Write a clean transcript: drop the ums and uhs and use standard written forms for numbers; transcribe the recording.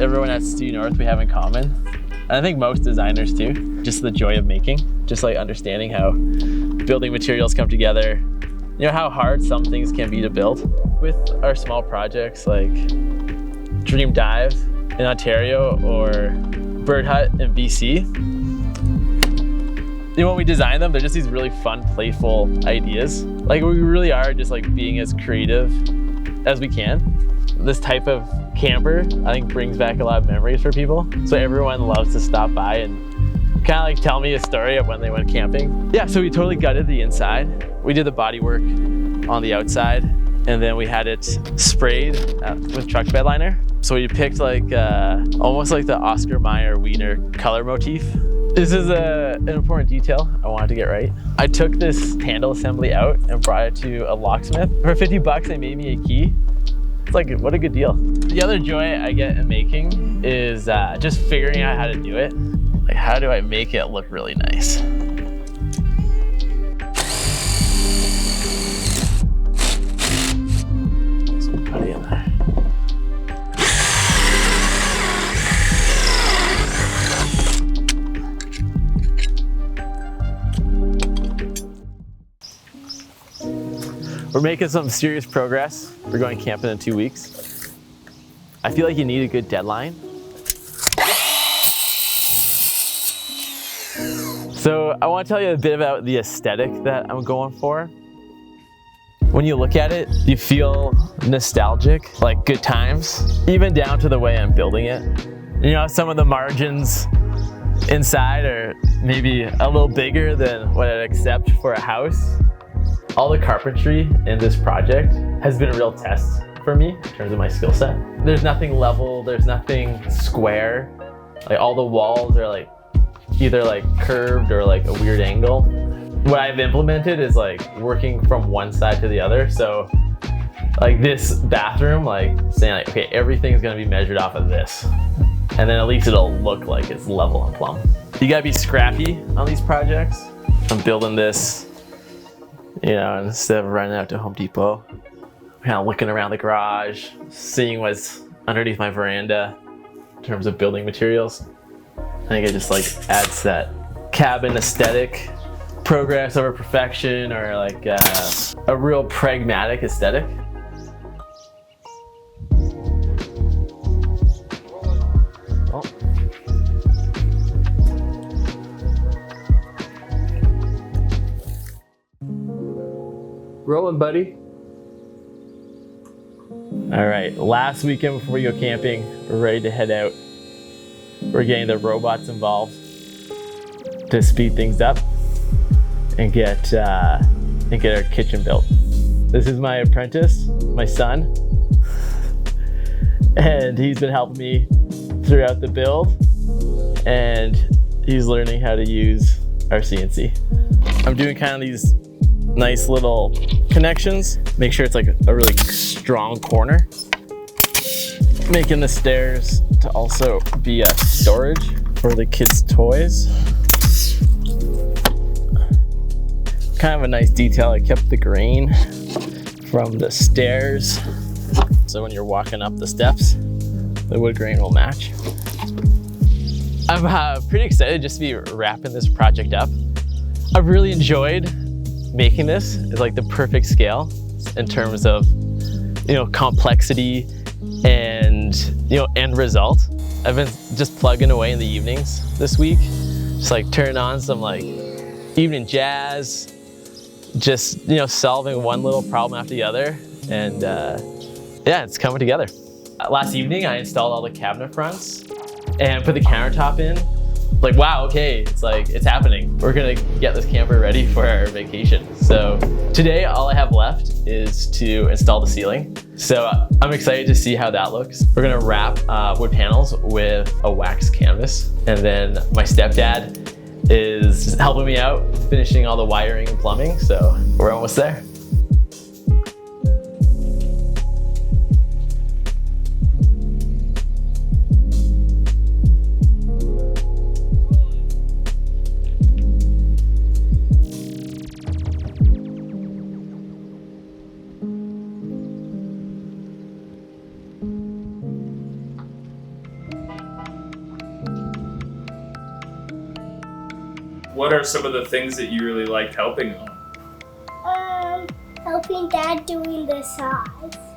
everyone at Stu North we have in common. And I think most designers too. Just the joy of making. Just like understanding how building materials come together. You know, how hard some things can be to build. With our small projects like Dream Dive in Ontario or Bird Hut in BC. You know, when we design them, they're just these really fun, playful ideas. Like we really are just like being as creative as we can. This type of camper, I think, brings back a lot of memories for people. So everyone loves to stop by and kind of like tell me a story of when they went camping. Yeah, so we totally gutted the inside. We did the body work on the outside, and then we had it sprayed with truck bed liner. So we picked like almost like the Oscar Mayer Wiener color motif. This is an important detail I wanted to get right. I took this handle assembly out and brought it to a locksmith. For 50 bucks, they made me a key. It's like, what a good deal. The other joy I get in making is just figuring out how to do it. Like, how do I make it look really nice? Some putty in there. We're making some serious progress. We're going camping in 2 weeks. I feel like you need a good deadline. So I want to tell you a bit about the aesthetic that I'm going for. When you look at it, you feel nostalgic, like good times, even down to the way I'm building it. You know, some of the margins inside are maybe a little bigger than what I'd accept for a house. All the carpentry in this project has been a real test for me in terms of my skill set. There's nothing level, there's nothing square. Like all the walls are like either like curved or like a weird angle. What I've implemented is like working from one side to the other. So like this bathroom, like saying like, okay, everything's gonna be measured off of this. And then at least it'll look like it's level and plumb. You gotta be scrappy on these projects. I'm building this, you know, instead of running out to Home Depot, kind of looking around the garage, seeing what's underneath my veranda in terms of building materials. I think it just like adds that cabin aesthetic, progress over perfection, or like a real pragmatic aesthetic. Oh. Rolling, buddy. All right, last weekend before we go camping, we're ready to head out. We're getting the robots involved to speed things up and get our kitchen built. This is my apprentice, my son, and he's been helping me throughout the build, and he's learning how to use our CNC. I'm doing kind of these nice little connections. Make sure it's like a really strong corner. Making the stairs to also be a storage for the kids' toys. Kind of a nice detail. I kept the grain from the stairs, so when you're walking up the steps, the wood grain will match. I'm pretty excited just to be wrapping this project up. I've really enjoyed making this. It's like the perfect scale in terms of, you know, complexity and, you know, end result. I've been just plugging away in the evenings this week, just like turning on some like evening jazz, just, you know, solving one little problem after the other, and yeah, it's coming together. Last evening I installed all the cabinet fronts and put the countertop in. Like, wow, okay, it's happening. We're gonna get this camper ready for our vacation. So today, all I have left is to install the ceiling. So I'm excited to see how that looks. We're gonna wrap wood panels with a wax canvas. And then my stepdad is helping me out, finishing all the wiring and plumbing. So we're almost there. What are some of the things that you really liked helping on? Helping Dad doing the size.